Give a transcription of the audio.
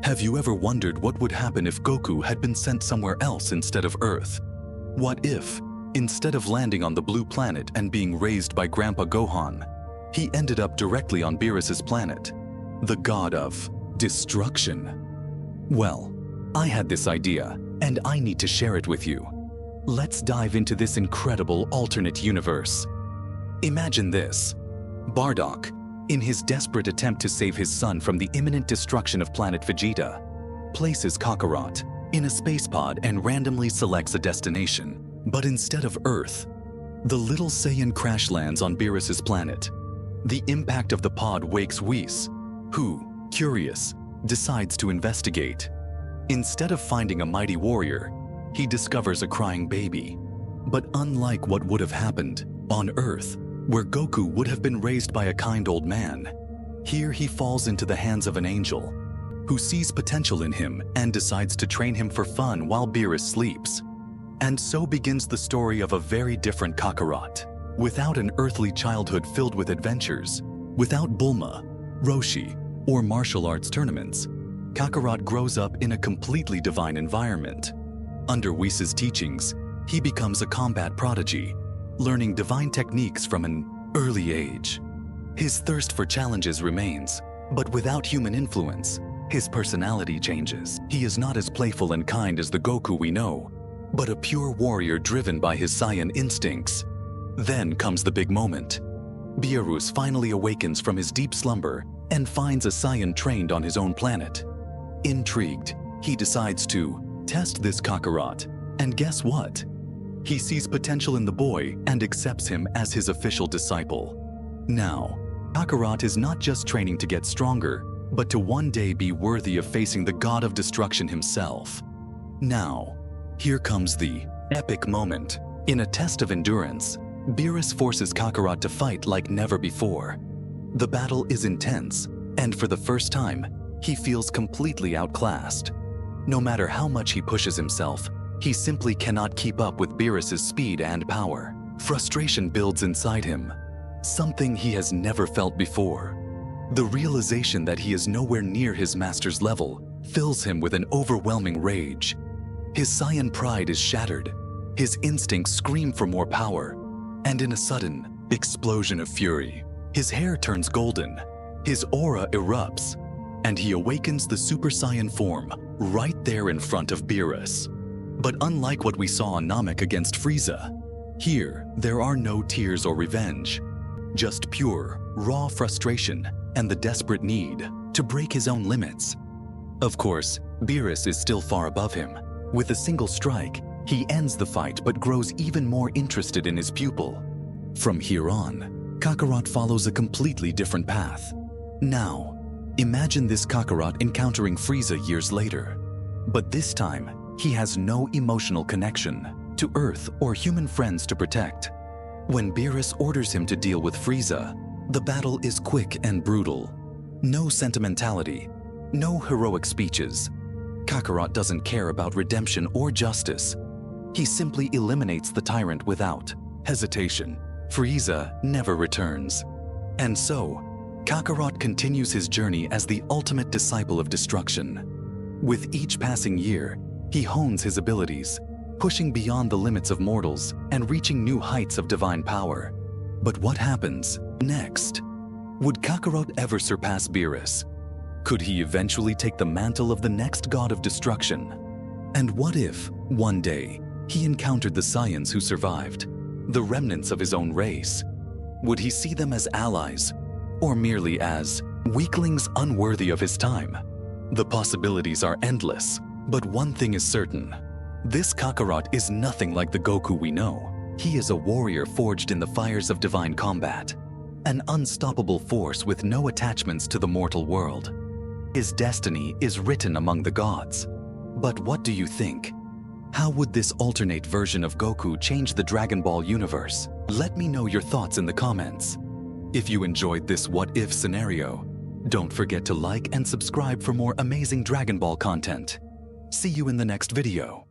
Have you ever wondered what would happen if Goku had been sent somewhere else instead of Earth? What if, instead of landing on the blue planet and being raised by Grandpa Gohan, he ended up directly on Beerus' planet, the god of destruction? Well, I had this idea, and I need to share it with you. Let's dive into this incredible alternate universe. Imagine this. Bardock, in his desperate attempt to save his son from the imminent destruction of planet Vegeta, places Kakarot in a space pod and randomly selects a destination. But instead of Earth, the little Saiyan crash lands on Beerus' planet. The impact of the pod wakes Whis, who, curious, decides to investigate. Instead of finding a mighty warrior, he discovers a crying baby. But unlike what would have happened on Earth, where Goku would have been raised by a kind old man, here he falls into the hands of an angel, who sees potential in him and decides to train him for fun while Beerus sleeps. And so begins the story of a very different Kakarot. Without an earthly childhood filled with adventures, without Bulma, Roshi, or martial arts tournaments, Kakarot grows up in a completely divine environment. Under Whis' teachings, he becomes a combat prodigy, learning divine techniques from an early age. His thirst for challenges remains, but without human influence, his personality changes. He is not as playful and kind as the Goku we know, but a pure warrior driven by his Saiyan instincts. Then comes the big moment. Beerus finally awakens from his deep slumber and finds a Saiyan trained on his own planet. Intrigued, he decides to test this Kakarot, and guess what? He sees potential in the boy and accepts him as his official disciple. Now, Kakarot is not just training to get stronger, but to one day be worthy of facing the god of destruction himself. Now, here comes the epic moment. In a test of endurance, Beerus forces Kakarot to fight like never before. The battle is intense, and for the first time, he feels completely outclassed. No matter how much he pushes himself, he simply cannot keep up with Beerus' speed and power. Frustration builds inside him, something he has never felt before. The realization that he is nowhere near his master's level fills him with an overwhelming rage. His Saiyan pride is shattered, his instincts scream for more power, and in a sudden explosion of fury, his hair turns golden, his aura erupts, and he awakens the Super Saiyan form right there in front of Beerus. But unlike what we saw on Namek against Frieza, here there are no tears or revenge, just pure, raw frustration and the desperate need to break his own limits. Of course, Beerus is still far above him. With a single strike, he ends the fight but grows even more interested in his pupil. From here on, Kakarot follows a completely different path. Now, imagine this Kakarot encountering Frieza years later. But this time, he has no emotional connection to Earth or human friends to protect. When Beerus orders him to deal with Frieza, the battle is quick and brutal. No sentimentality, no heroic speeches. Kakarot doesn't care about redemption or justice. He simply eliminates the tyrant without hesitation. Frieza never returns. And so, Kakarot continues his journey as the ultimate disciple of destruction. With each passing year, he hones his abilities, pushing beyond the limits of mortals and reaching new heights of divine power. But what happens next? Would Kakarot ever surpass Beerus? Could he eventually take the mantle of the next god of destruction? And what if, one day, he encountered the Saiyans who survived, the remnants of his own race? Would he see them as allies, or merely as weaklings unworthy of his time? The possibilities are endless, but one thing is certain. This Kakarot is nothing like the Goku we know. He is a warrior forged in the fires of divine combat, an unstoppable force with no attachments to the mortal world. His destiny is written among the gods. But what do you think? How would this alternate version of Goku change the Dragon Ball universe? Let me know your thoughts in the comments. If you enjoyed this what-if scenario, don't forget to like and subscribe for more amazing Dragon Ball content. See you in the next video.